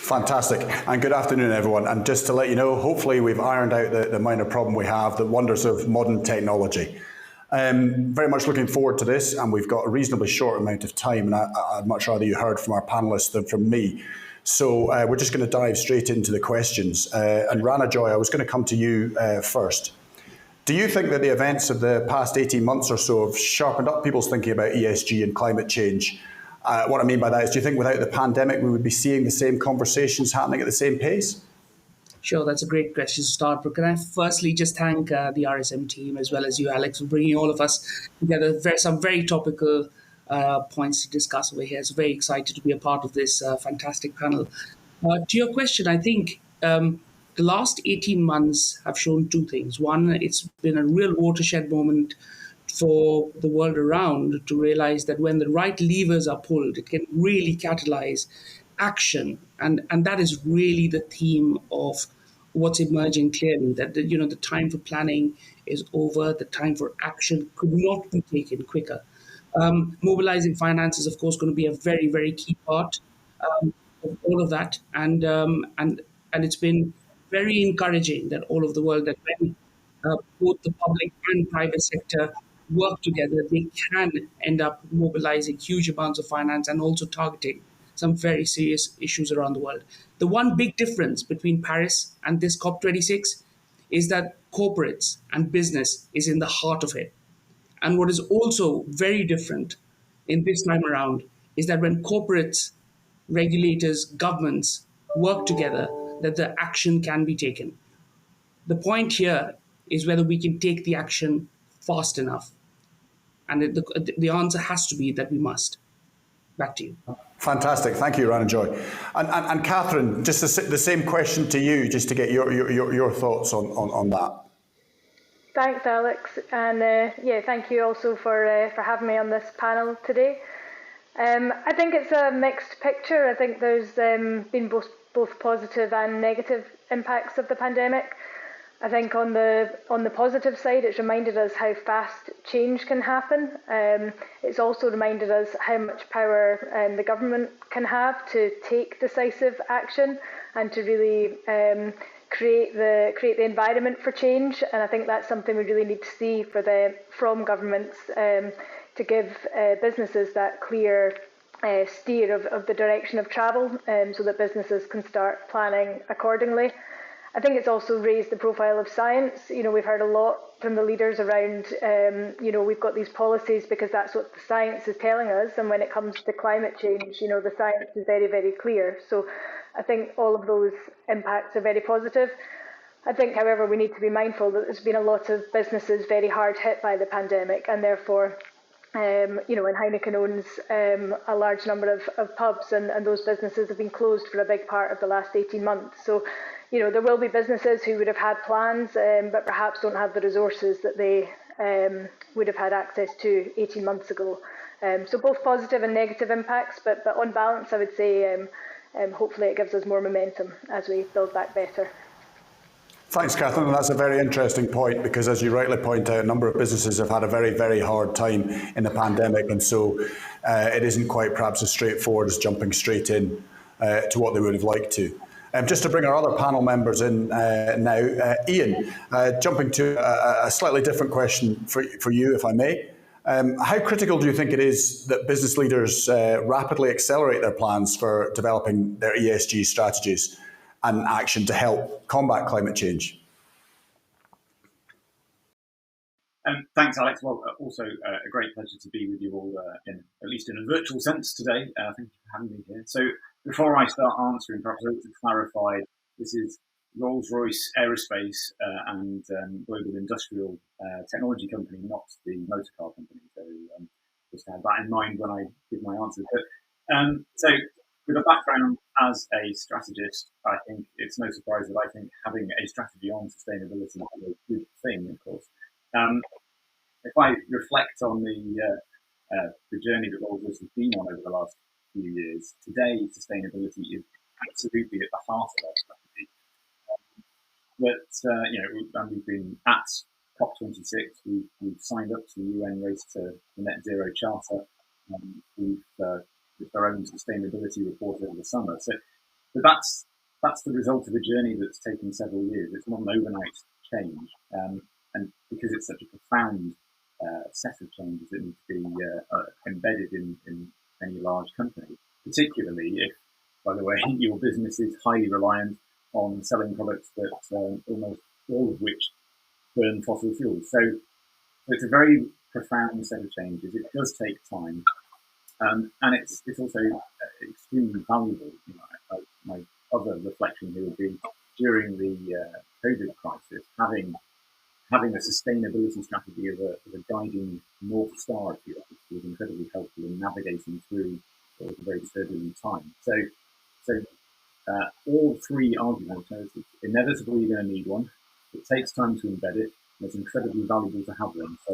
Fantastic. And good afternoon, everyone. And just to let you know, hopefully we've ironed out the minor problem we have, the wonders of modern technology. Very much looking forward to this, and we've got a reasonably short amount of time, and I'd much rather you heard from our panellists than from me. So we're just going to dive straight into the questions. And Rana Joy, I was going to come to you first. Do you think that the events of the past 18 months or so have sharpened up people's thinking about ESG and climate change? What I mean by that is, do you think without the pandemic we would be seeing the same conversations happening at the same pace? Sure, that's a great question to start. But can I firstly just thank the RSM team as well as you, Alex, for bringing all of us together. Some very topical points to discuss over here. So very excited to be a part of this fantastic panel. To your question, I think the last 18 months have shown two things. One, it's been a real watershed moment for the world around to realize that when the right levers are pulled, it can really catalyze action. And that is really the theme of what's emerging clearly, that the time for planning is over, the time for action could not be taken quicker. Mobilizing finance is, of course, going to be a very, very key part of all of that. And it's been very encouraging that all of the world, that when both the public and private sector work together, they can end up mobilizing huge amounts of finance and also targeting some very serious issues around the world. The one big difference between Paris and this COP26 is that corporates and business is in the heart of it. And what is also very different in this time around is that when corporates, regulators, governments work together, that the action can be taken. The point here is whether we can take the action fast enough. And the answer has to be that we must. Back to you. Fantastic. Thank you, Rana Joy. And Katherine, just the same question to you, just to get your thoughts on that. Thanks, Alex. And thank you also for having me on this panel today. I think it's a mixed picture. I think there's been both positive and negative impacts of the pandemic. I think on the positive side, it's reminded us how fast change can happen. It's also reminded us how much power the government can have to take decisive action and to really create the environment for change. And I think that's something we really need to see from governments to give businesses that clear steer of the direction of travel, so that businesses can start planning accordingly. I think it's also raised the profile of science. We've heard a lot from the leaders around, we've got these policies because that's what the science is telling us. And when it comes to climate change, the science is very, very clear. So I think all of those impacts are very positive. I think, however, we need to be mindful that there's been a lot of businesses very hard hit by the pandemic, and therefore, and Heineken owns a large number of pubs, and those businesses have been closed for a big part of the last 18 months. So, there will be businesses who would have had plans, but perhaps don't have the resources that they would have had access to 18 months ago. So both positive and negative impacts, but on balance, I would say hopefully it gives us more momentum as we build back better. Thanks, Katherine. That's a very interesting point, because as you rightly point out, a number of businesses have had a very, very hard time in the pandemic, and so it isn't quite perhaps as straightforward as jumping straight in to what they would have liked to. Just to bring our other panel members in now, Ian, jumping to a slightly different question for you, if I may. How critical do you think it is that business leaders rapidly accelerate their plans for developing their ESG strategies and action to help combat climate change? Thanks, Alex. Well, also a great pleasure to be with you all, at least in a virtual sense today. Thank you for having me here. So before I start answering, perhaps I'd like to clarify, this is Rolls-Royce Aerospace and Global Industrial Technology Company, not the motor car company. So just to have that in mind when I give my answers. But, so with a background as a strategist, I think it's no surprise that I think having a strategy on sustainability is a good thing, of course. If I reflect on the journey that Rolls-Royce has been on over the last few years, today sustainability is absolutely at the heart of our strategy. And we've been at COP26. We've signed up to the UN Race to the Net Zero Charter. We've with our own sustainability report over the summer. So But that's the result of a journey that's taken several years. It's not an overnight change, and because it's such a profound set of changes that need to be embedded in any large company, particularly if, by the way, your business is highly reliant on selling products that almost all of which burn fossil fuels. So it's a very profound set of changes. It does take time, and it's also extremely valuable. You know, my other reflection here would be during the COVID crisis, having a sustainability strategy as a guiding north star, if you like, was incredibly helpful in navigating through what was a very turbulent time. So all three arguments, it's inevitable you're going to need one. It takes time to embed it, and it's incredibly valuable to have one. So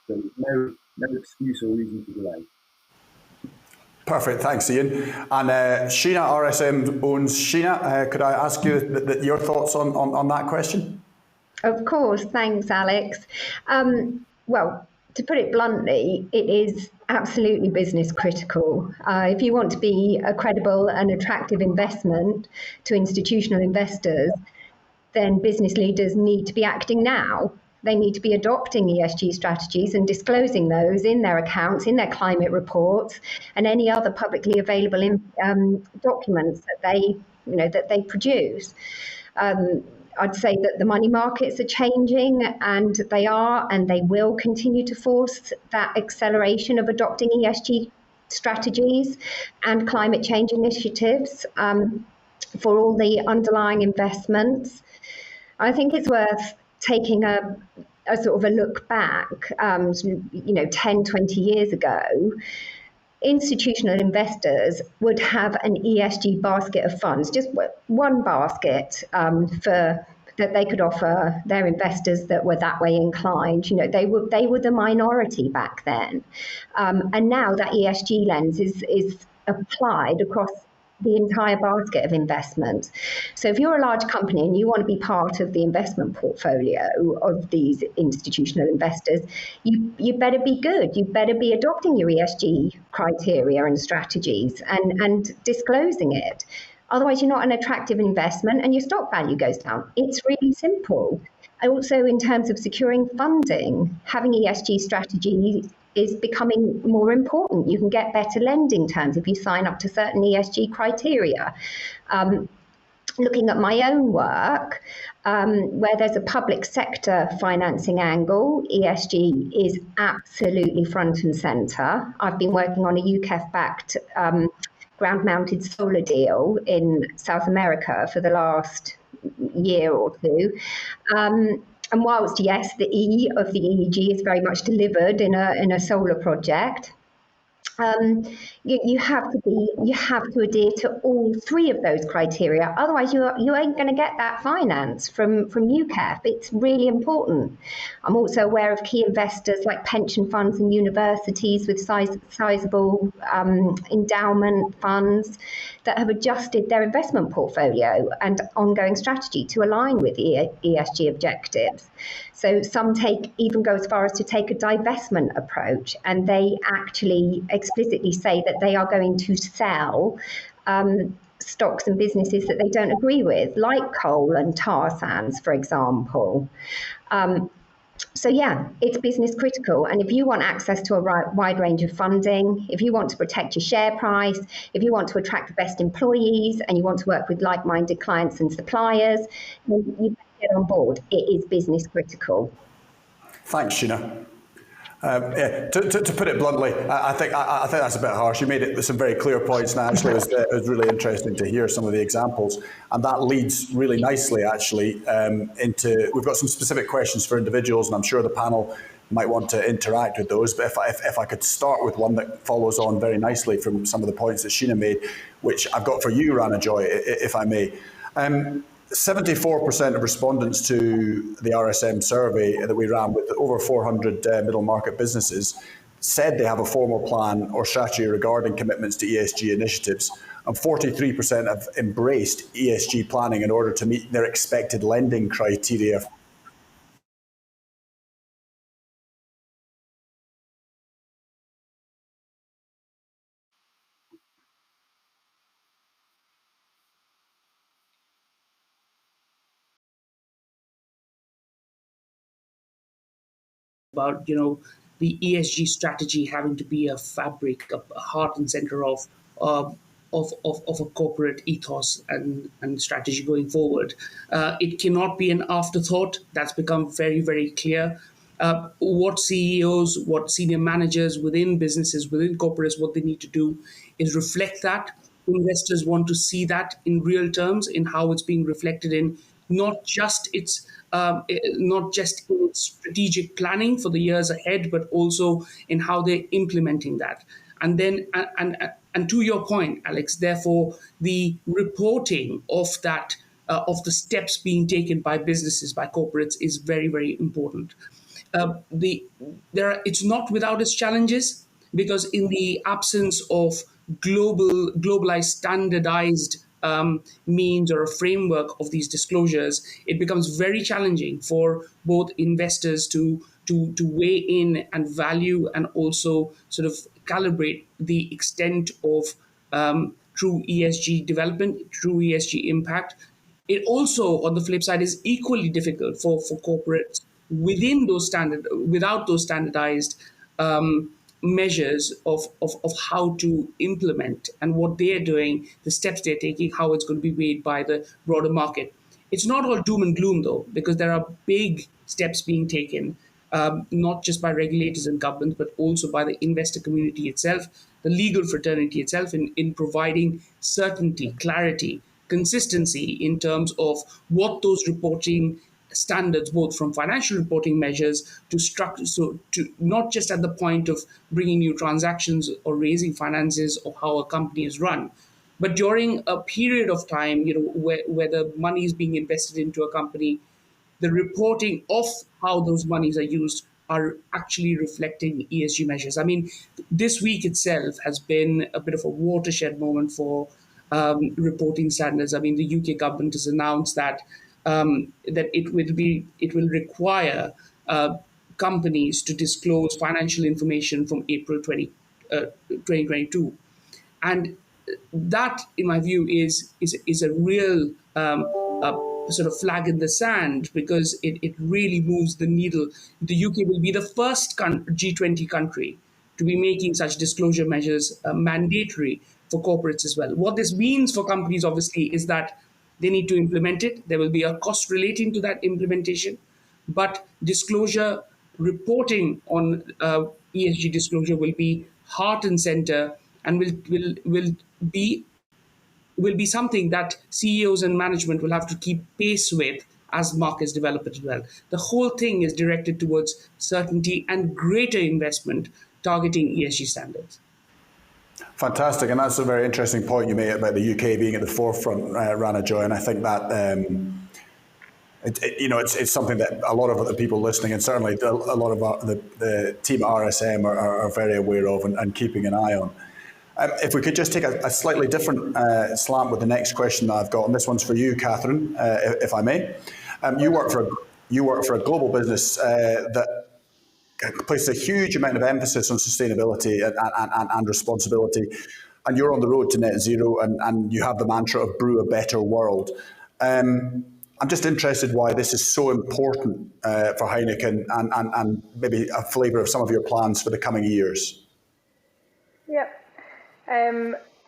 there's no excuse or reason to delay. Perfect, thanks, Ian. And Sheena, RSM owns Sheena. Could I ask you your thoughts on that question? Of course, thanks, Alex. Well, to put it bluntly, it is absolutely business critical. If you want to be a credible and attractive investment to institutional investors, then business leaders need to be acting now. They need to be adopting ESG strategies and disclosing those in their accounts, in their climate reports, and any other publicly available documents that they produce. I'd say that the money markets are changing, and they will continue to force that acceleration of adopting ESG strategies and climate change initiatives for all the underlying investments. I think it's worth taking a sort of a look back, 10, 20 years ago. Institutional investors would have an ESG basket of funds, just one basket that they could offer their investors that were that way inclined. You know, they were the minority back then, and now that ESG lens is applied across the entire basket of investments. So if you're a large company and you want to be part of the investment portfolio of these institutional investors, you better be good. You better be adopting your ESG criteria and strategies and disclosing it. Otherwise, you're not an attractive investment and your stock value goes down. It's really simple. Also, in terms of securing funding, having ESG strategies is becoming more important. You can get better lending terms if you sign up to certain ESG criteria. Looking at my own work, where there's a public sector financing angle, ESG is absolutely front and centre. I've been working on a UKEF-backed ground-mounted solar deal in South America for the last year or two. And whilst, yes, the E of the EEG is very much delivered in a solar project, you have to adhere to all three of those criteria. Otherwise, you ain't going to get that finance from UKEF. It's really important. I'm also aware of key investors like pension funds and universities with sizable endowment funds that have adjusted their investment portfolio and ongoing strategy to align with ESG objectives. So some even go as far as to take a divestment approach, and they actually explicitly say that they are going to sell stocks and businesses that they don't agree with, like coal and tar sands, for example. So yeah, it's business critical. And if you want access to a wide range of funding, if you want to protect your share price, if you want to attract the best employees, and you want to work with like-minded clients and suppliers, then you better get on board. It is business critical. Thanks, Sheena. To put it bluntly, I think that's a bit harsh. You made it some very clear points, and actually it was really interesting to hear some of the examples. And that leads really nicely, actually, into we've got some specific questions for individuals, and I'm sure the panel might want to interact with those. But if I could start with one that follows on very nicely from some of the points that Sheena made, which I've got for you, Rana Joy, if I may. 74% of respondents to the RSM survey that we ran with over 400 middle market businesses said they have a formal plan or strategy regarding commitments to ESG initiatives, and 43% have embraced ESG planning in order to meet their expected lending criteria. about, the ESG strategy having to be a fabric, a heart and center of a corporate ethos and strategy going forward. It cannot be an afterthought. That's become very, very clear. What CEOs, what senior managers within businesses, within corporates, what they need to do is reflect that. Investors want to see that in real terms, in how it's being reflected in not just its strategic planning for the years ahead, but also in how they're implementing that. And then, and to your point, Alex, therefore, the reporting of that, of the steps being taken by businesses, by corporates, is very, very important. It's not without its challenges, because in the absence of globalized, standardized means or a framework of these disclosures, it becomes very challenging for both investors to weigh in and value, and also sort of calibrate the extent of true ESG development, true ESG impact. It also, on the flip side, is equally difficult for corporates without those standardized measures of how to implement and what they're doing, the steps they're taking, how it's going to be weighed by the broader market. It's not all doom and gloom, though, because there are big steps being taken, not just by regulators and governments, but also by the investor community itself, the legal fraternity itself, in providing certainty, clarity, consistency in terms of what those reporting standards, both from financial reporting measures to structure, so to not just at the point of bringing new transactions or raising finances or how a company is run, but during a period of time, where the money is being invested into a company, the reporting of how those monies are used are actually reflecting ESG measures. I mean, this week itself has been a bit of a watershed moment for reporting standards. I mean, the UK government has announced that that it will require companies to disclose financial information from April 2022, and that, in my view, is a real sort of flag in the sand, because it really moves the needle. The UK will be the first G20 country to be making such disclosure measures mandatory for corporates as well. What this means for companies, obviously, is that they need to implement it. There will be a cost relating to that implementation, but disclosure reporting on ESG disclosure will be heart and center, and will be something that CEOs and management will have to keep pace with as markets develop as well. The whole thing is directed towards certainty and greater investment targeting ESG standards. Fantastic, and that's a very interesting point you made about the UK being at the forefront, Rana Joy, and I think that it's something that a lot of the people listening, and certainly a lot of the team at RSM are very aware of and keeping an eye on. If we could just take a slightly different slant with the next question that I've got, and this one's for you, Katherine, if I may. You work for a global business that places a huge amount of emphasis on sustainability and responsibility, and you're on the road to net zero, and you have the mantra of brew a better world. I'm just interested why this is so important for Heineken, and maybe a flavour of some of your plans for the coming years. Yep. I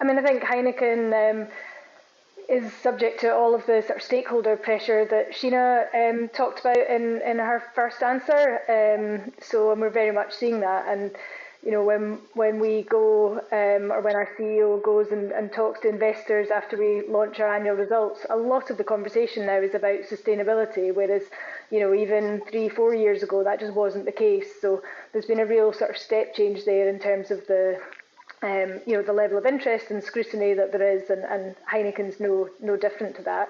mean, I think Heineken is subject to all of the sort of stakeholder pressure that Sheena talked about in her first answer. And we're very much seeing that. And when we go, or when our CEO goes and talks to investors after we launch our annual results, a lot of the conversation now is about sustainability, whereas even 3-4 years ago that just wasn't the case. So there's been a real sort of step change there in terms of the the level of interest and scrutiny that there is, and Heineken's no different to that.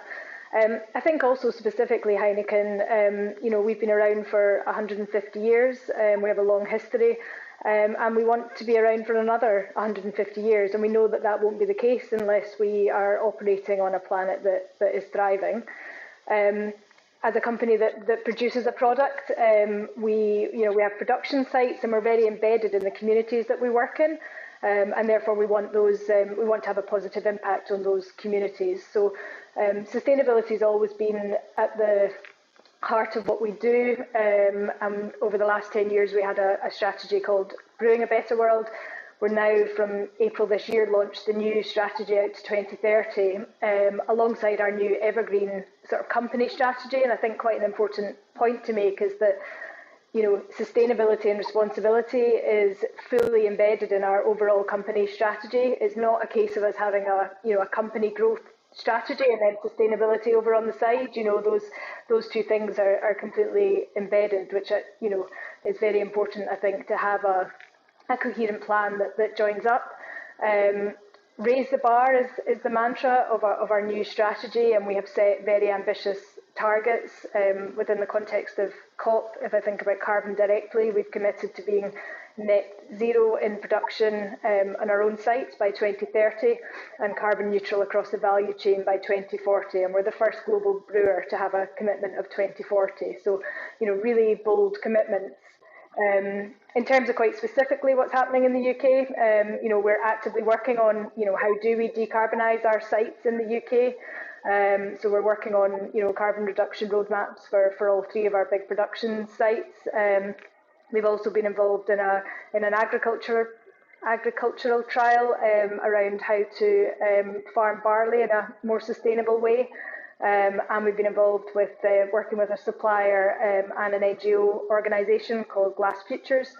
I think also specifically Heineken, we've been around for 150 years, we have a long history, and we want to be around for another 150 years, and we know that that won't be the case unless we are operating on a planet that is thriving. As a company that produces a product, we have production sites, and we're very embedded in the communities that we work in. And therefore we want to have a positive impact on those communities. So sustainability has always been at the heart of what we do. And over the last 10 years, we had a strategy called Brewing a Better World. We're now, from April this year, launched a new strategy out to 2030, alongside our new evergreen sort of company strategy. And I think quite an important point to make is that, you know, sustainability and responsibility is fully embedded in our overall company strategy. It's not a case of us having a company growth strategy and then sustainability over on the side. You know, those two things are completely embedded, which, you know, is very important, I think, to have a coherent plan that joins up. Raise the bar is the mantra of our new strategy, and we have set very ambitious targets within the context of COP. If I think about carbon directly, we've committed to being net zero in production on our own sites by 2030 and carbon neutral across the value chain by 2040. And we're the first global brewer to have a commitment of 2040. So, you know, really bold commitments. In terms of quite specifically what's happening in the UK, you know, we're actively working on, you know, how do we decarbonise our sites in the UK. So we're working on, you know, carbon reduction roadmaps for all three of our big production sites. We've also been involved in an agricultural trial around how to farm barley in a more sustainable way. And we've been involved with working with a supplier and an NGO organisation called Glass Futures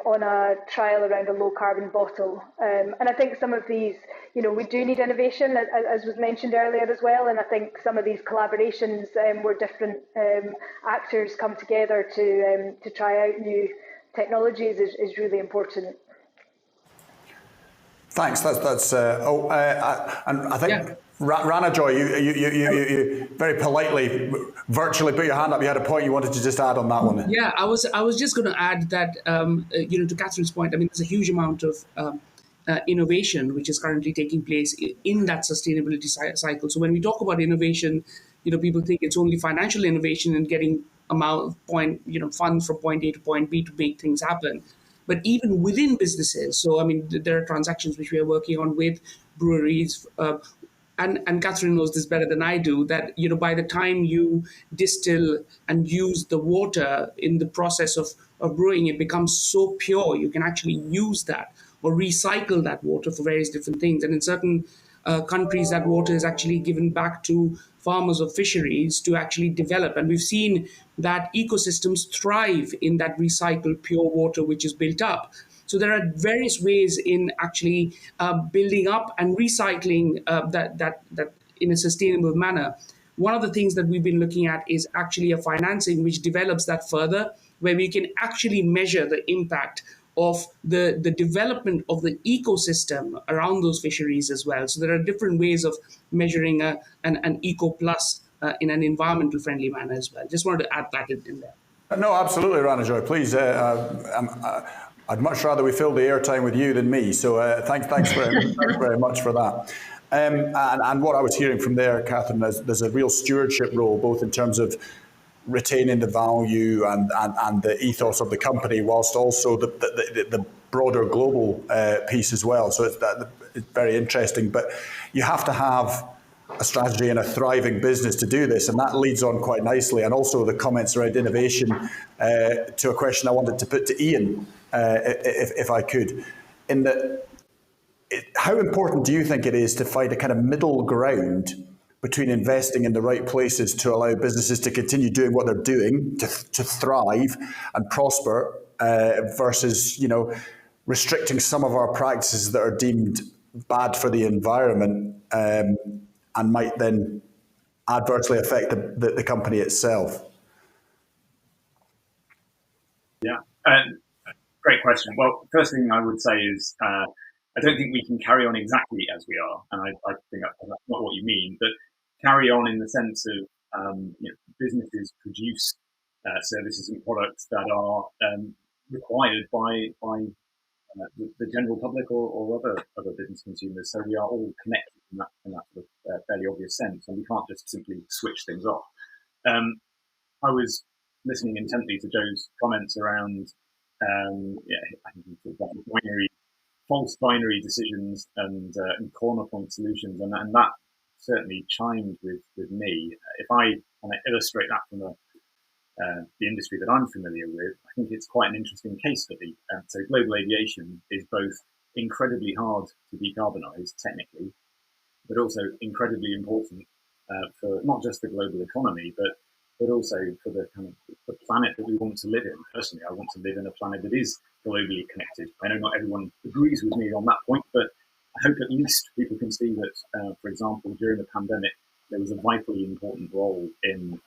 on a trial around a low carbon bottle. And I think some of these, you know, we do need innovation, as was mentioned earlier as well. And I think some of these collaborations where different actors come together to try out new technologies is really important. Thanks. That's and I think. Yeah. Rana Joy, you very politely, virtually put your hand up. You had a point you wanted to just add on that one. Yeah, I was just going to add that, you know, to Katherine's point, I mean, there's a huge amount of innovation which is currently taking place in that sustainability cycle. So when we talk about innovation, you know, people think it's only financial innovation and getting funds from point A to point B to make things happen. But even within businesses, so I mean, there are transactions which we are working on with breweries. And Katherine knows this better than I do, that, you know, by the time you distill and use the water in the process of brewing, it becomes so pure, you can actually use that or recycle that water for various different things. And in certain countries, that water is actually given back to farmers or fisheries to actually develop. And we've seen that ecosystems thrive in that recycled pure water which is built up. So there are various ways in actually building up and recycling that in a sustainable manner. One of the things that we've been looking at is actually a financing which develops that further, where we can actually measure the impact of the development of the ecosystem around those fisheries as well. So there are different ways of measuring an eco plus in an environmental friendly manner as well. Just wanted to add that in there. No, absolutely, Rana Joy. Please. I'd much rather we filled the airtime with you than me. So thanks very much for that. And what I was hearing from there, Katherine, there's a real stewardship role, both in terms of retaining the value and the ethos of the company, whilst also the broader global piece as well. So it's very interesting. But you have to have a strategy and a thriving business to do this, and that leads on quite nicely. And also the comments around innovation to a question I wanted to put to Ian, if I could. How important do you think it is to find a kind of middle ground between investing in the right places to allow businesses to continue doing what they're doing, to thrive and prosper, versus, you know, restricting some of our practices that are deemed bad for the environment and might then adversely affect the company itself? Yeah, great question. Well, first thing I would say is I don't think we can carry on exactly as we are, and I think that's not what you mean, but carry on in the sense of you know, businesses produce services and products that are required by the general public or other business consumers. So we are all connected in that sort of fairly obvious sense, and we can't just simply switch things off. I was listening intently to Joe's comments around I think he talked about false binary decisions and corner point solutions, and that certainly chimed with me. If I kind of illustrate that from the industry that I'm familiar with, I think it's quite an interesting case study. So global aviation is both incredibly hard to decarbonise technically, but also incredibly important for not just the global economy, but also for the kind of the planet that we want to live in. Personally, I want to live in a planet that is globally connected. I know not everyone agrees with me on that point, but I hope at least people can see that, for example, during the pandemic, there was a vitally important role in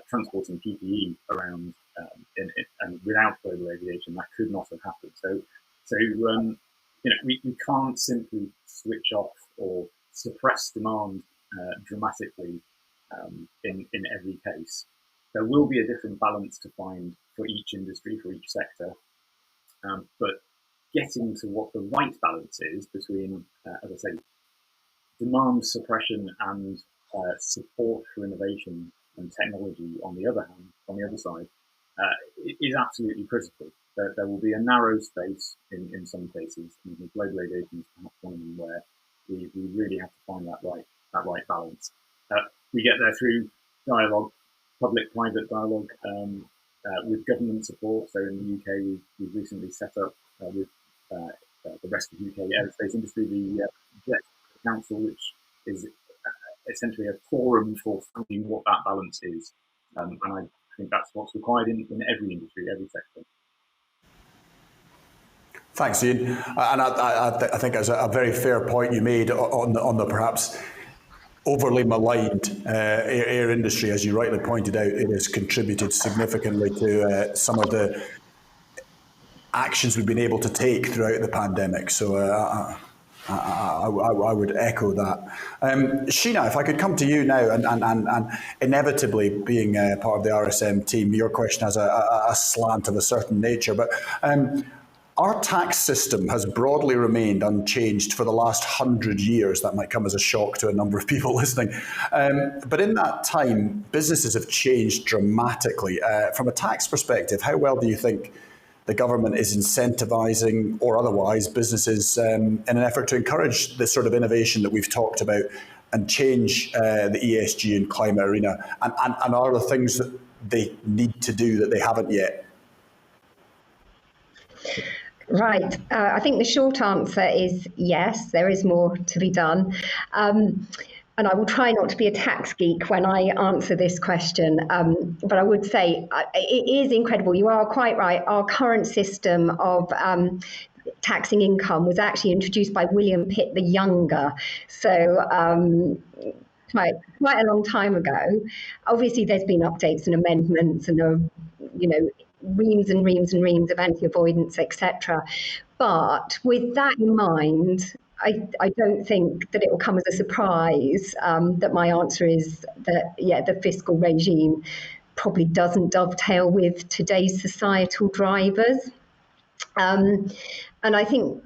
transporting PPE around, and without global aviation, that could not have happened. So we can't simply switch off or suppress demand dramatically in every case. There will be a different balance to find for each industry, for each sector, but getting to what the right balance is between, as I say, demand suppression and support for innovation and technology on the other side, is absolutely critical. There will be a narrow space in some cases. Global aviation is perhaps one of them where we really have to find that right balance. We get there through dialogue, public-private dialogue, with government support. So in the UK, we've recently set up with the rest of the UK aerospace industry the Jet Council, which is essentially a forum for finding what that balance is. And I think that's what's required in every industry, every sector. Thanks, Ian. And I think that's a very fair point you made on the perhaps overly maligned air industry. As you rightly pointed out, it has contributed significantly to some of the actions we've been able to take throughout the pandemic. So I would echo that. Sheena, if I could come to you now, and inevitably being part of the RSM team, your question has a slant of a certain nature, but our tax system has broadly remained unchanged for the last 100 years. That might come as a shock to a number of people listening. But in that time, businesses have changed dramatically. From a tax perspective, how well do you think the government is incentivising or otherwise businesses in an effort to encourage this sort of innovation that we've talked about and change the ESG and climate arena? And are there things that they need to do that they haven't yet? Right. I think the short answer is yes, there is more to be done. And I will try not to be a tax geek when I answer this question, but I would say it is incredible. You are quite right. Our current system of taxing income was actually introduced by William Pitt the Younger. So quite a long time ago. Obviously, there's been updates and amendments and, reams and reams and reams of anti-avoidance, etc. But with that in mind, I don't think that it will come as a surprise that my answer is that, the fiscal regime probably doesn't dovetail with today's societal drivers. And I think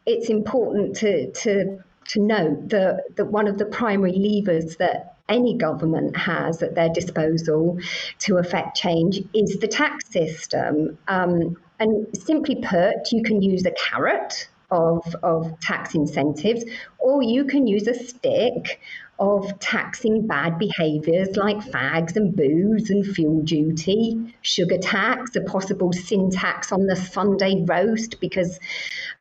it's important to note that one of the primary levers that any government has at their disposal to affect change is the tax system. And simply put, you can use a carrot of tax incentives, or you can use a stick of taxing bad behaviours like fags and booze and fuel duty, sugar tax, a possible sin tax on the Sunday roast because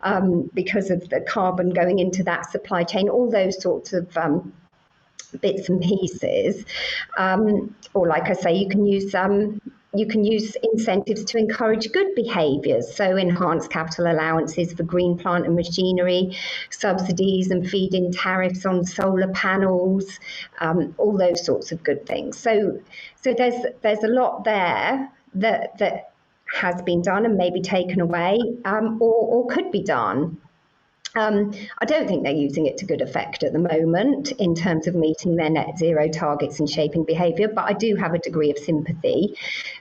of the carbon going into that supply chain, all those sorts of bits and pieces. Or like I say, you can use incentives to encourage good behaviours, so enhanced capital allowances for green plant and machinery, subsidies and feed-in tariffs on solar panels, all those sorts of good things. So there's a lot there that has been done and maybe taken away, or could be done. I don't think they're using it to good effect at the moment in terms of meeting their net zero targets and shaping behaviour, but I do have a degree of sympathy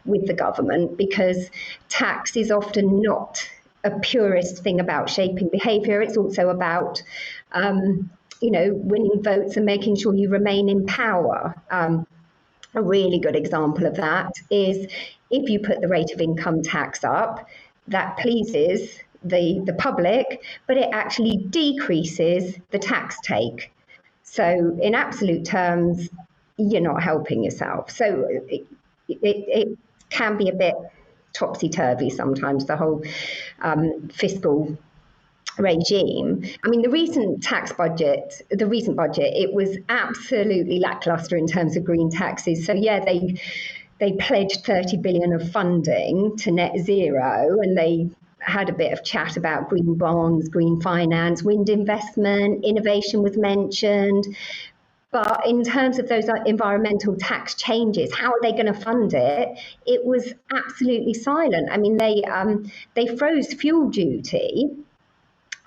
with the government because tax is often not a purist thing about shaping behaviour. It's also about, winning votes and making sure you remain in power. A really good example of that is if you put the rate of income tax up, that pleases the public, but it actually decreases the tax take. So in absolute terms, you're not helping yourself. So it can be a bit topsy-turvy sometimes, the whole fiscal regime. I mean, the recent budget, it was absolutely lackluster in terms of green taxes. So yeah, they pledged 30 billion of funding to net zero, and they had a bit of chat about green bonds, green finance, wind investment, innovation was mentioned. But in terms of those environmental tax changes, how are they going to fund it? It was absolutely silent. I mean, they froze fuel duty.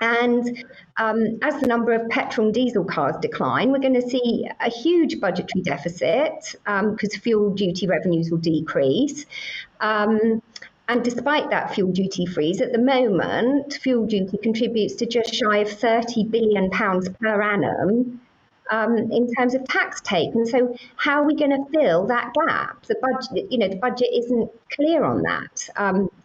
And as the number of petrol and diesel cars decline, we're going to see a huge budgetary deficit because fuel duty revenues will decrease. And despite that fuel duty freeze, at the moment, fuel duty contributes to just shy of £30 billion per annum in terms of tax take. And so how are we going to fill that gap? The budget isn't clear on that.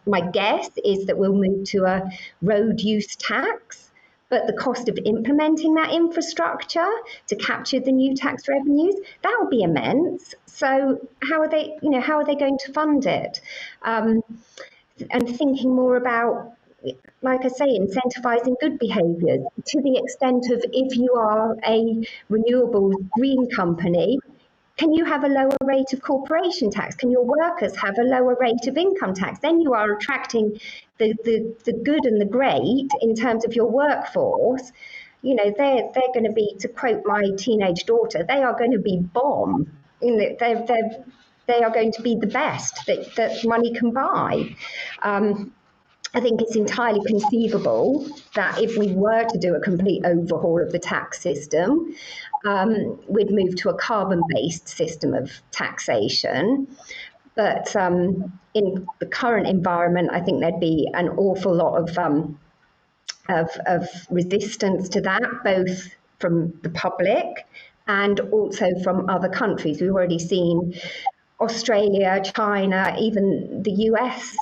My guess is that we'll move to a road use tax, but the cost of implementing that infrastructure to capture the new tax revenues, that will be immense. So how are they going to fund it? And thinking more about, like I say, incentivizing good behaviours to the extent of, if you are a renewable green company, can you have a lower rate of corporation tax? Can your workers have a lower rate of income tax? Then you are attracting the good and the great in terms of your workforce. They're going to be, to quote my teenage daughter, they are going to be bomb. They are going to be the best that money can buy. I think it's entirely conceivable that if we were to do a complete overhaul of the tax system, we'd move to a carbon-based system of taxation. But in the current environment, I think there'd be an awful lot of resistance to that, both from the public and also from other countries. We've already seen Australia, China, even the US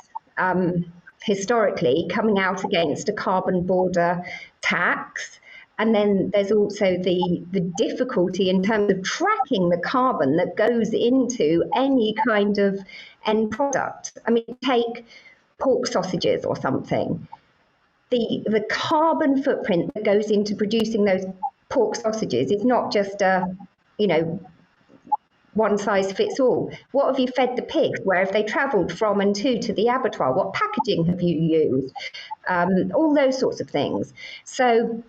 historically coming out against a carbon border tax. And then there's also the difficulty in terms of tracking the carbon that goes into any kind of end product. I mean, take pork sausages or something. The carbon footprint that goes into producing those pork sausages is not just one size fits all. What have you fed the pigs? Where have they travelled from and to the abattoir? What packaging have you used? All those sorts of things. So,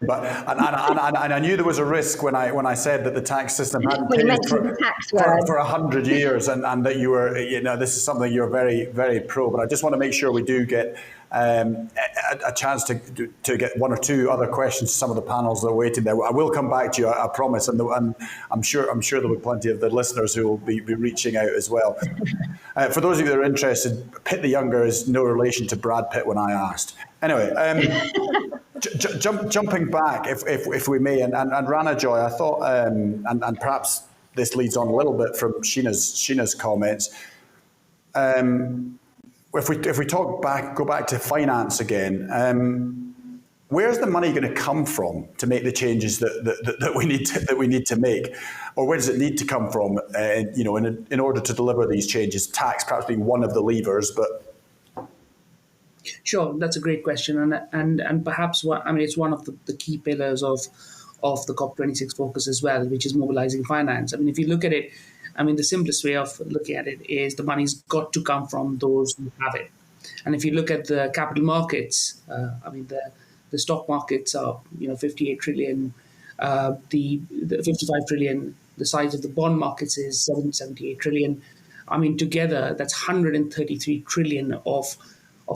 but and I knew there was a risk when I said that the tax system hadn't changed for 100 years, and that you were, this is something you're very, very pro. But I just want to make sure we do get a chance to get one or two other questions to some of the panels that are waiting there. I will come back to you, I promise, and I'm sure there'll be plenty of the listeners who will be reaching out as well. For those of you that are interested, Pitt the Younger is no relation to Brad Pitt when I asked. Anyway, jumping back, if we may, and Rana Joy, I thought, and perhaps this leads on a little bit from Sheena's comments. If we go back to finance again, where's the money going to come from to make the changes that we need to make, or where does it need to come from? In order to deliver these changes, tax perhaps being one of the levers, but. Sure, that's a great question, and perhaps it's one of the key pillars of the COP26 focus as well, which is mobilizing finance. I mean, if you look at it, the simplest way of looking at it is the money's got to come from those who have it. And if you look at the capital markets, the stock markets are 58 trillion, the 55 trillion. The size of the bond markets is 78 trillion. Together that's 133 trillion of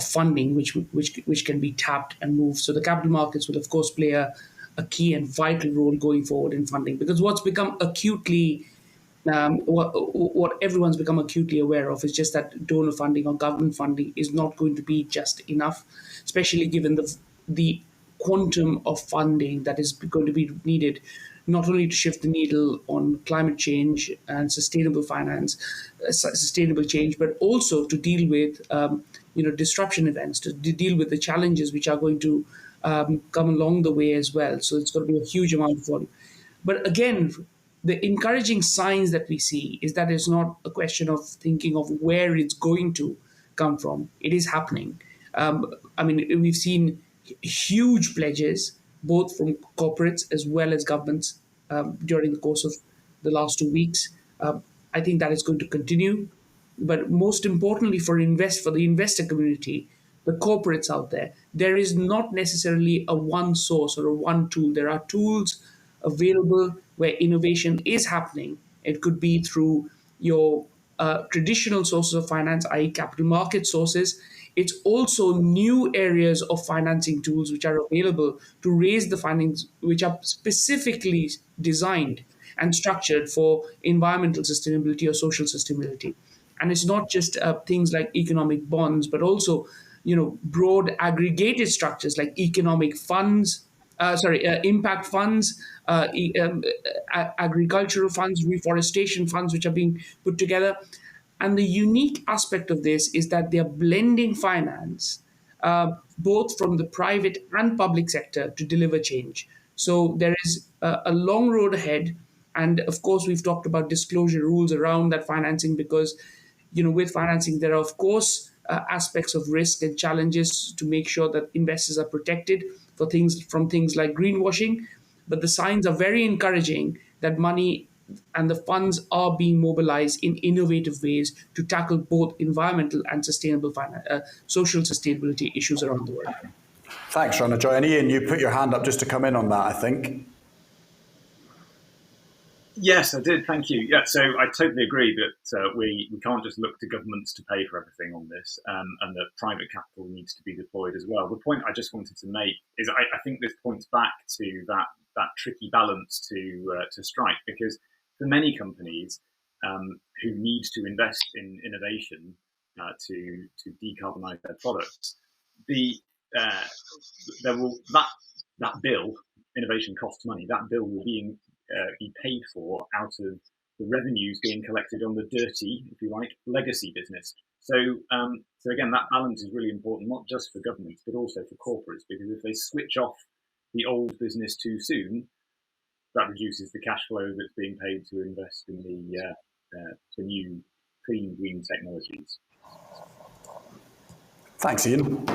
funding which can be tapped and moved. So the capital markets will of course play a key and vital role going forward in funding, because what's become acutely what everyone's become acutely aware of is just that donor funding or government funding is not going to be just enough, especially given the quantum of funding that is going to be needed, not only to shift the needle on climate change and sustainable finance, sustainable change, but also to deal with disruption events, to deal with the challenges which are going to come along the way as well. So it's going to be a huge amount of volume. But again, the encouraging signs that we see is that it's not a question of thinking of where it's going to come from. It is happening. We've seen huge pledges, both from corporates as well as governments, during the course of the last 2 weeks. I think that is going to continue. But most importantly, for the investor community, the corporates out there is not necessarily a one source or a one tool. There are tools available where innovation is happening. It could be through your traditional sources of finance, i.e., capital market sources. It's also new areas of financing tools which are available to raise the finance, which are specifically designed and structured for environmental sustainability or social sustainability. And it's not just things like economic bonds, but also, broad aggregated structures like economic funds, impact funds, agricultural funds, reforestation funds, which are being put together. And the unique aspect of this is that they're blending finance, both from the private and public sector, to deliver change. So there is a long road ahead. And of course, we've talked about disclosure rules around that financing because, with financing, there are, of course, aspects of risk and challenges to make sure that investors are protected from things like greenwashing. But the signs are very encouraging that money and the funds are being mobilized in innovative ways to tackle both environmental and social sustainability issues around the world. Thanks, Ronajoy. And Ian, you put your hand up just to come in on that, I think. Yes, I did. Thank you. Yeah, so I totally agree that we can't just look to governments to pay for everything on this, and that private capital needs to be deployed as well. The point I just wanted to make is I think this points back to that tricky balance to strike, because for many companies who need to invest in innovation to decarbonise their products, that bill, innovation costs money. That bill will be paid for out of the revenues being collected on the dirty, if you like, legacy business. So again, that balance is really important, not just for governments, but also for corporates, because if they switch off the old business too soon, that reduces the cash flow that's being paid to invest in the new clean green technologies. Thanks, Ian.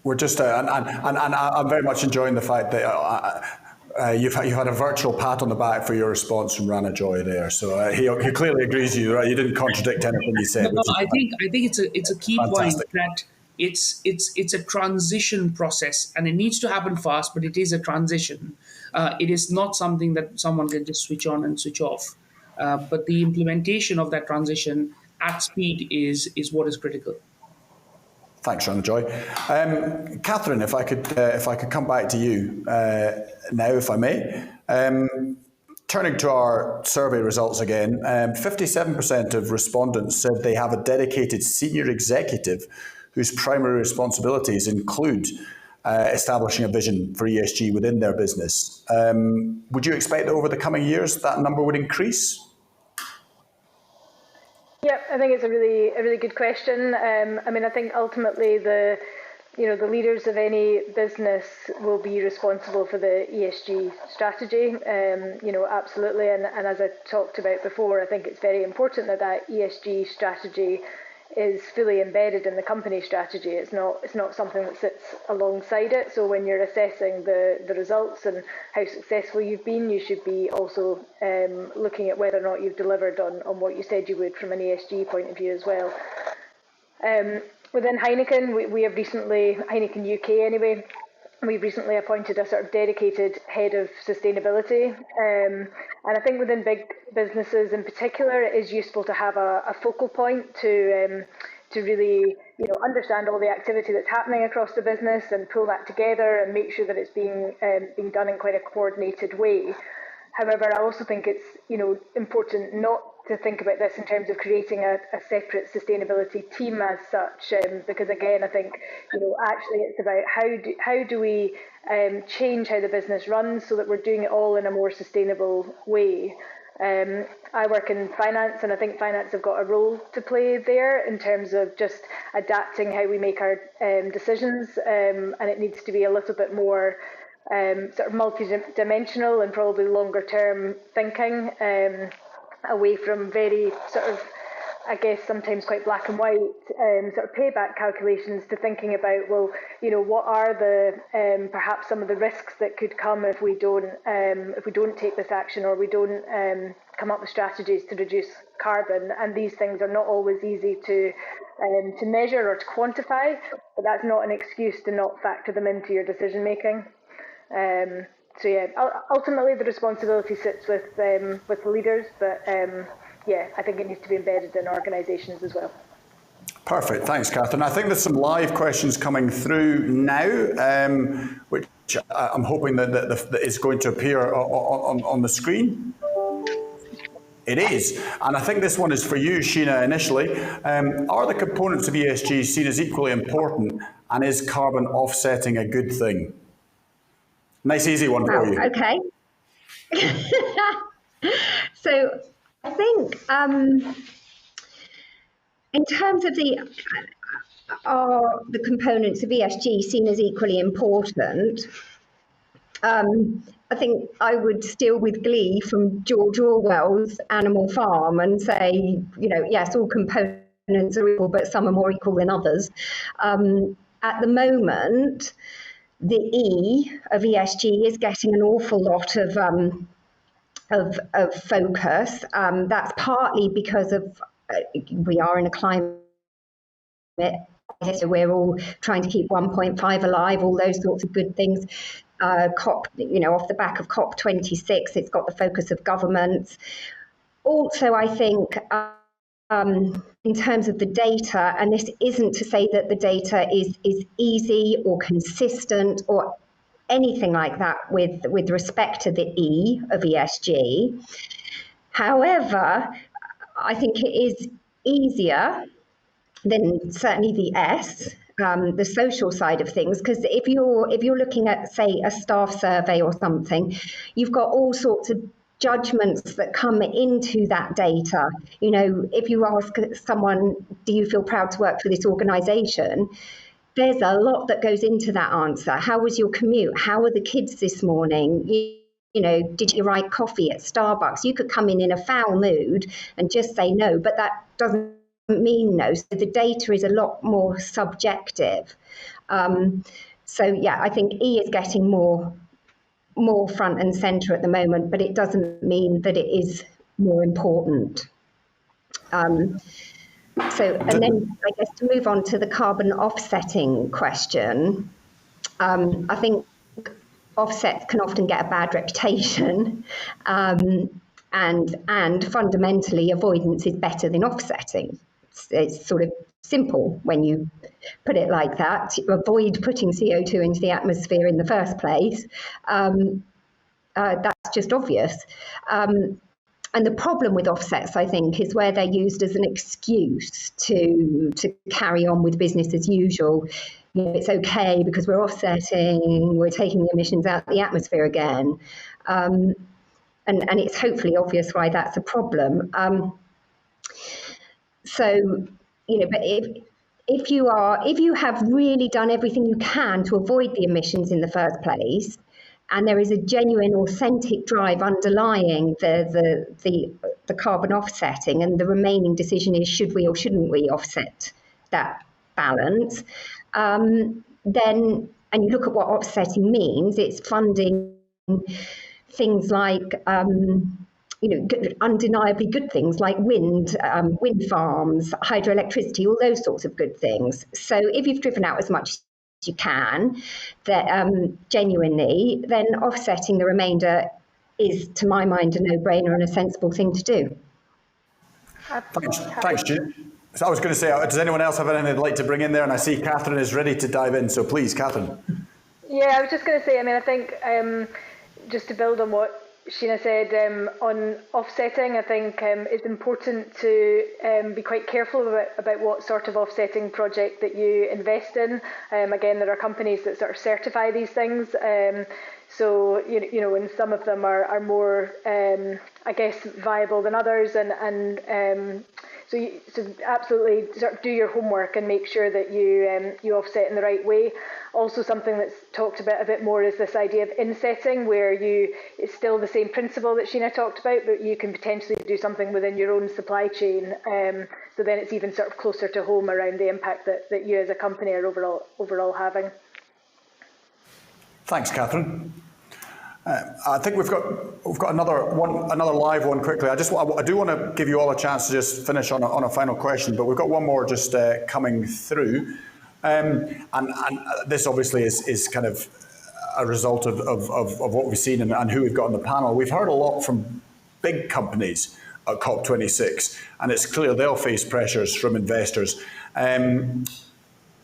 We're just, and I'm very much enjoying the fact that you've had a virtual pat on the back for your response from Ronajoy there. So he clearly agrees with you, right? You didn't contradict anything he said. No, I think it's a key fantastic point that it's a transition process, and it needs to happen fast, but it is a transition. It is not something that someone can just switch on and switch off. But the implementation of that transition at speed is what is critical. Thanks, Ronajoy. Katherine, if I could come back to you now, if I may. Turning to our survey results again, 57% of respondents said they have a dedicated senior executive whose primary responsibilities include establishing a vision for ESG within their business. Would you expect that over the coming years that number would increase? Yeah, I think it's a really good question. I think ultimately the leaders of any business will be responsible for the ESG strategy. Absolutely, and as I talked about before, I think it's very important that ESG strategy is fully embedded in the company strategy. It's not something that sits alongside it. So when you're assessing the results and how successful you've been, you should be also looking at whether or not you've delivered on what you said you would from an ESG point of view as well. Within Heineken, we have recently, Heineken UK anyway, we've recently appointed a sort of dedicated head of sustainability. And I think within big businesses in particular, it is useful to have a focal point to really understand all the activity that's happening across the business and pull that together and make sure that it's being done in quite a coordinated way. However, I also think it's important not to think about this in terms of creating a separate sustainability team as such, because again, I think actually it's about how do we change how the business runs so that we're doing it all in a more sustainable way. I work in finance, and I think finance have got a role to play there in terms of just adapting how we make our decisions, and it needs to be a little bit more sort of multi-dimensional and probably longer term thinking, away from very sort of, I guess, sometimes quite black and white sort of payback calculations, to thinking about, well, what are the perhaps some of the risks that could come if we don't take this action, or we don't come up with strategies to reduce carbon. And these things are not always easy to measure or to quantify, but that's not an excuse to not factor them into your decision making. So yeah, ultimately the responsibility sits with the leaders, but yeah, I think it needs to be embedded in organisations as well. Perfect, thanks, Katherine. I think there's some live questions coming through now, which I'm hoping that is going to appear on the screen. It is, and I think this one is for you, Sheena, initially. Are the components of ESG seen as equally important, and is carbon offsetting a good thing? Nice easy one for you. Okay. So I think in terms of are the components of ESG seen as equally important, I think I would steal with glee from George Orwell's Animal Farm and say, yes, all components are equal, but some are more equal than others. At the moment, the E of ESG is getting an awful lot of focus. That's partly because of we are in a climate. So we're all trying to keep 1.5 alive, all those sorts of good things. COP, off the back of COP26, it's got the focus of governments. Also, I think in terms of the data, and this isn't to say that the data is easy or consistent or anything like that with respect to the E of ESG. However, I think it is easier than certainly the S, the social side of things, because if you're looking at, say, a staff survey or something, you've got all sorts of judgments that come into that data. If you ask someone, do you feel proud to work for this organisation? There's a lot that goes into that answer. How was your commute? How were the kids this morning? Did you write coffee at Starbucks? You could come in a foul mood and just say no, but that doesn't mean no. So the data is a lot more subjective. So yeah, I think E is getting more front and centre at the moment, but it doesn't mean that it is more important. And then I guess to move on to the carbon offsetting question, I think offsets can often get a bad reputation, and fundamentally avoidance is better than offsetting. It's sort of simple when you put it like that. To avoid putting CO2 into the atmosphere in the first place, that's just obvious. And the problem with offsets, I think, is where they're used as an excuse to carry on with business as usual. It's okay because we're offsetting, we're taking the emissions out of the atmosphere again. And it's hopefully obvious why that's a problem. But if you have really done everything you can to avoid the emissions in the first place, and there is a genuine, authentic drive underlying the carbon offsetting, and the remaining decision is should we or shouldn't we offset that balance, then, and you look at what offsetting means, it's funding things like undeniably good things like wind farms, hydroelectricity, all those sorts of good things. So if you've driven out as much as you can, that genuinely, then offsetting the remainder is, to my mind, a no-brainer and a sensible thing to do. Thanks, Jean. So I was going to say, does anyone else have anything they'd like to bring in there? And I see Katherine is ready to dive in, so please, Katherine. Yeah, I was just going to say, I think just to build on what Sheena said on offsetting, I think it's important to be quite careful about what sort of offsetting project that you invest in. Again, there are companies that sort of certify these things. So, and some of them are more, I guess, viable than others. And So absolutely sort of do your homework and make sure that you offset in the right way. Also, something that's talked about a bit more is this idea of insetting, where it's still the same principle that Sheena talked about, but you can potentially do something within your own supply chain. So then it's even sort of closer to home around the impact that you as a company are overall having. Thanks, Katherine. I think we've got another live one quickly. I do want to give you all a chance to just finish on a final question, but we've got one more just coming through, and this obviously is kind of a result of what we've seen and who we've got on the panel. We've heard a lot from big companies at COP26, and it's clear they'll face pressures from investors.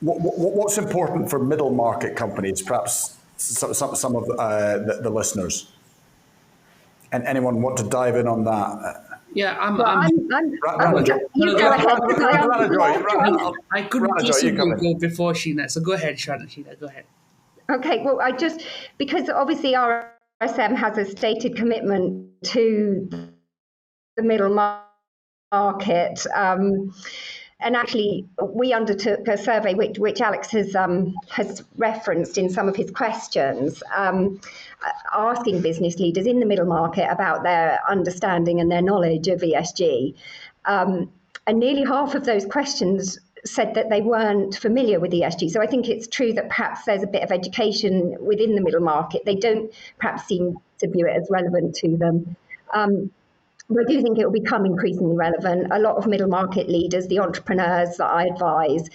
What's important for middle market companies, perhaps some of the listeners? And anyone want to dive in on that? Yeah, I couldn't possibly go before Sheena, so go ahead, Sheena, go ahead. Okay, well, because obviously RSM has a stated commitment to the middle market, and actually, we undertook a survey which Alex has referenced in some of his questions, asking business leaders in the middle market about their understanding and their knowledge of ESG. And nearly half of those questions said that they weren't familiar with ESG. So I think it's true that perhaps there's a bit of education within the middle market. They don't perhaps seem to view it as relevant to them. But I do think it will become increasingly relevant. A lot of middle market leaders, the entrepreneurs that I advise,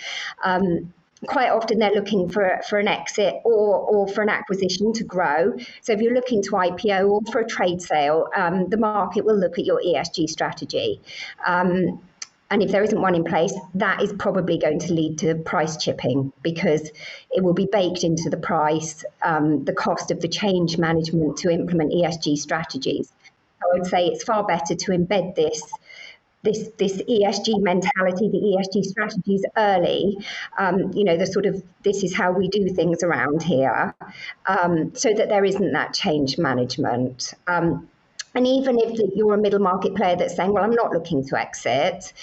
quite often they're looking for an exit or for an acquisition to grow. So if you're looking to IPO or for a trade sale, the market will look at your ESG strategy. And if there isn't one in place, that is probably going to lead to price chipping, because it will be baked into the price, the cost of the change management to implement ESG strategies. I would say it's far better to embed this ESG mentality, the ESG strategies early, the sort of, this is how we do things around here, so that there isn't that change management. And even if you're a middle market player that's saying, well, I'm not looking to exit,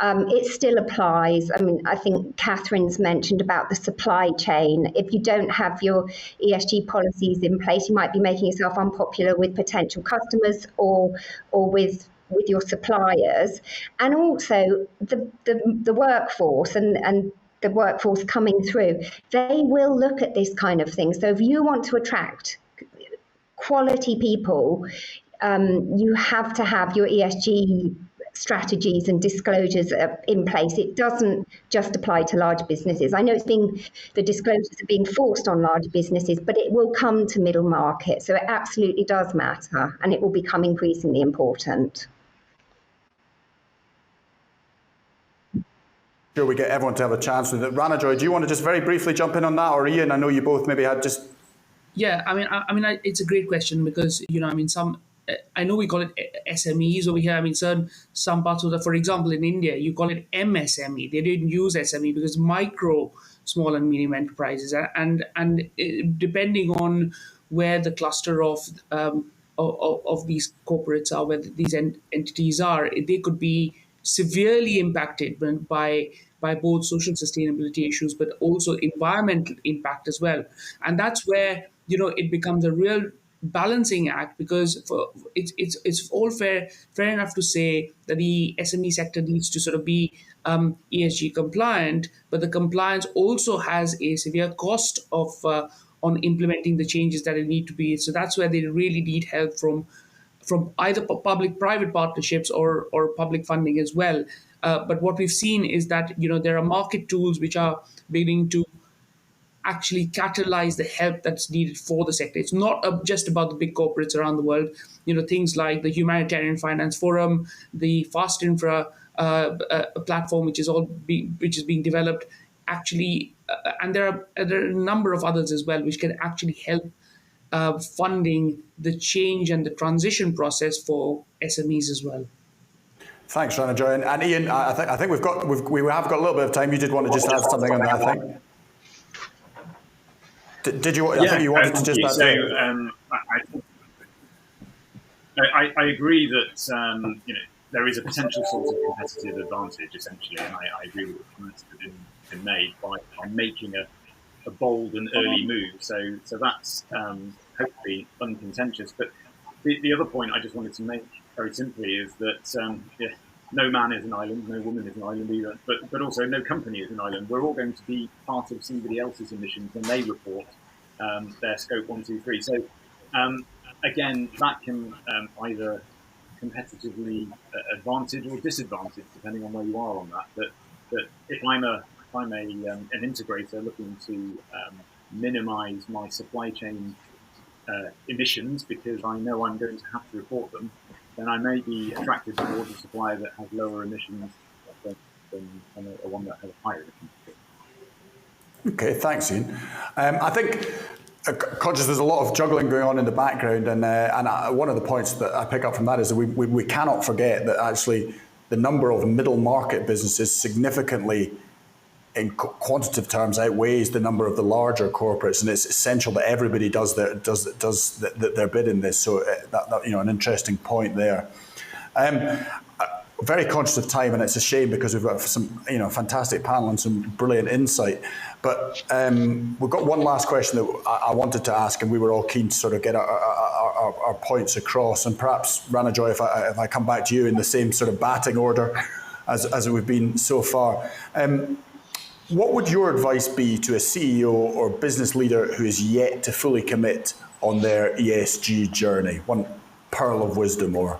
it still applies. I mean, I think Katherine's mentioned about the supply chain. If you don't have your ESG policies in place, you might be making yourself unpopular with potential customers or with your suppliers. And also the workforce and the workforce coming through, they will look at this kind of thing. So if you want to attract quality people, you have to have your ESG strategies and disclosures in place. It doesn't just apply to large businesses. I know the disclosures are being forced on large businesses, but it will come to middle market. So it absolutely does matter, and it will become increasingly important. Sure, we get everyone to have a chance with it. Ranajoy, do you want to just very briefly jump in on that, or Ian? I know you both maybe had just. Yeah, I mean, it's a great question, because I know we call it SMEs over here. I mean, some parts of for example, in India, you call it MSME. They didn't use SME because micro, small and medium enterprises, and depending on where the cluster of these corporates are, where these entities are, they could be severely impacted by both social sustainability issues, but also environmental impact as well. And that's where it becomes a real balancing act, because it's all fair enough to say that the SME sector needs to sort of be ESG compliant, but the compliance also has a severe cost of on implementing the changes that it need to be. So that's where they really need help from either public-private partnerships or public funding as well. But what we've seen is that there are market tools which are beginning to actually catalyze the help that's needed for the sector. It's not just about the big corporates around the world. Things like the Humanitarian Finance Forum, the Fast Infra platform, which is being developed, actually, and there are a number of others as well, which can actually help funding the change and the transition process for SMEs as well. Thanks, Ranajoy. And Ian, I think we have got a little bit of time. You did want to just add something on that, I think. Did you? I think you wanted to just add. So I agree that there is a potential source of competitive advantage, essentially, and I agree with the comments that have been made by making a bold and early move. So that's hopefully uncontentious. But the other point I just wanted to make very simply is that no man is an island, no woman is an island either, but also no company is an island. We're all going to be part of somebody else's emissions when they report their scope 1, 2, 3. So again, that can either competitively advantage or disadvantage depending on where you are on that. But if I'm an integrator looking to minimise my supply chain emissions because I know I'm going to have to report them, then I may be attracted towards a supplier that has lower emissions than one that has higher emissions. Okay, thanks, Ian. I think, conscious there's a lot of juggling going on in the background, and one of the points that I pick up from that is that we cannot forget that actually the number of middle market businesses significantly, in quantitative terms, outweighs the number of the larger corporates, and it's essential that everybody does their bit in this. So that an interesting point there. Very conscious of time, and it's a shame because we've got some fantastic panel and some brilliant insight. But we've got one last question that I wanted to ask, and we were all keen to sort of get our points across. And perhaps, Ranajoy, if I come back to you in the same sort of batting order as we've been so far. What would your advice be to a CEO or business leader who is yet to fully commit on their ESG journey? One pearl of wisdom, or?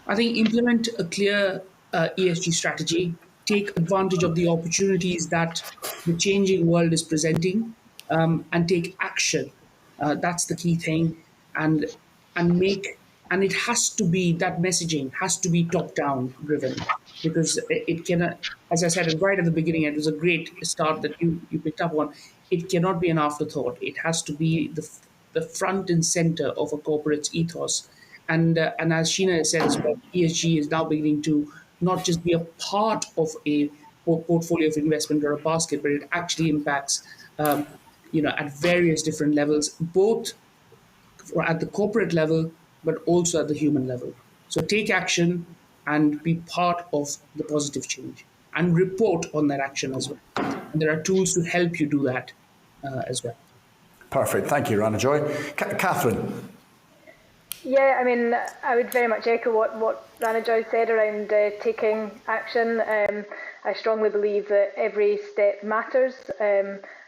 I think implement a clear ESG strategy, take advantage of the opportunities that the changing world is presenting, and take action. That's the key thing, and it has to be, that messaging has to be top down driven, because it cannot, as I said right at the beginning, it was a great start that you picked up on. It cannot be an afterthought. It has to be the front and center of a corporate's ethos. And as Sheena has said as well, ESG is now beginning to not just be a part of a portfolio of investment or a basket, but it actually impacts, at various different levels, both at the corporate level, but also at the human level. So take action and be part of the positive change, and report on that action as well. And there are tools to help you do that as well. Perfect. Thank you, Ranajoy. Katherine. Yeah, I mean, I would very much echo what Ranajoy said around taking action. I strongly believe that every step matters.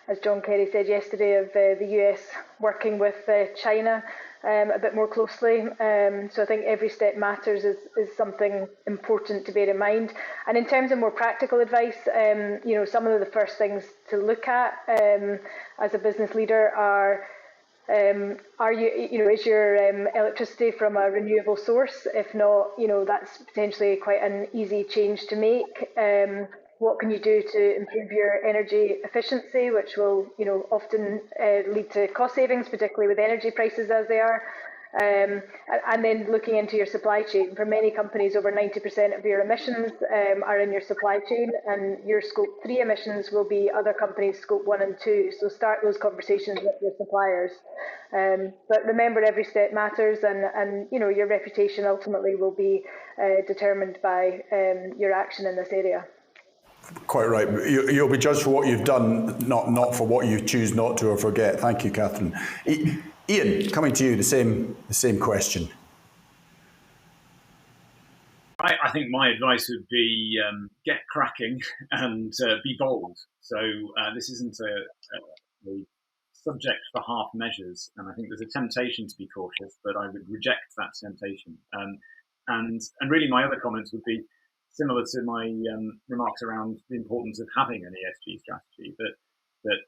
As John Kerry said yesterday, of the US working with China a bit more closely. So I think every step matters is something important to bear in mind. And in terms of more practical advice, some of the first things to look at as a business leader are is your electricity from a renewable source? If not, that's potentially quite an easy change to make. What can you do to improve your energy efficiency, which will, often lead to cost savings, particularly with energy prices as they are. And then looking into your supply chain. For many companies, over 90% of your emissions are in your supply chain, and your scope 3 emissions will be other companies' scope 1 and 2. So start those conversations with your suppliers. But remember, every step matters, and your reputation ultimately will be determined by your action in this area. Quite right. You'll be judged for what you've done, not for what you choose not to or forget. Thank you, Katherine. Ian, coming to you, the same question. I think my advice would be get cracking and be bold. So this isn't a subject for half measures, and I think there's a temptation to be cautious, but I would reject that temptation. And really, my other comments would be similar to my remarks around the importance of having an ESG strategy. That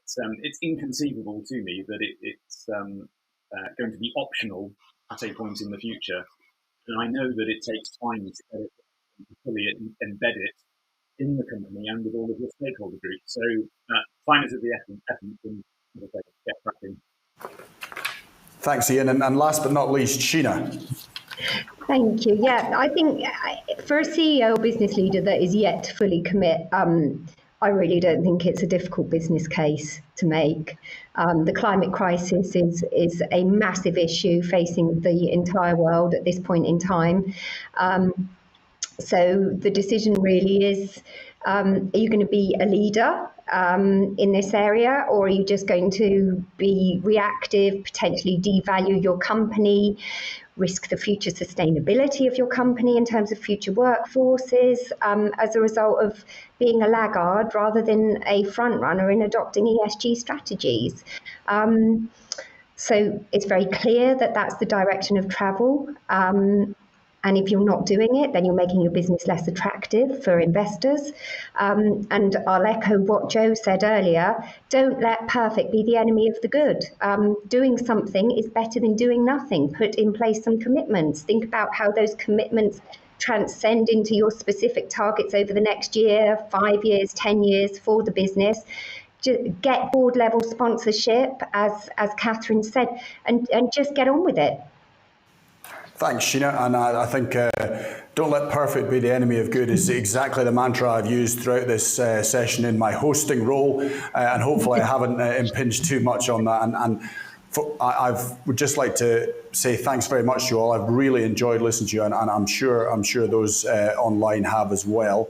it's inconceivable to me that it's going to be optional at a point in the future. And I know that it takes time to get it, to fully embed it in the company and with all of your stakeholder groups. So time is of the essence, and get cracking. Thanks, Ian. And last but not least, Sheena. Thank you. Yeah, I think for a CEO business leader that is yet to fully commit, I really don't think it's a difficult business case to make. The climate crisis is a massive issue facing the entire world at this point in time. So the decision really is, are you going to be a leader in this area, or are you just going to be reactive, potentially devalue your company, risk the future sustainability of your company in terms of future workforces as a result of being a laggard rather than a front runner in adopting ESG strategies? So it's very clear that that's the direction of travel. And if you're not doing it, then you're making your business less attractive for investors. And I'll echo what Joe said earlier, don't let perfect be the enemy of the good. Doing something is better than doing nothing. Put in place some commitments. Think about how those commitments transcend into your specific targets over the next year, 5 years, 10 years for the business. Get board level sponsorship, as Katherine said, and just get on with it. Thanks, Sheena. And I think don't let perfect be the enemy of good is exactly the mantra I've used throughout this session in my hosting role. And hopefully I haven't impinged too much on that. And I would just like to say thanks very much to you all. I've really enjoyed listening to you, and I'm sure those online have as well.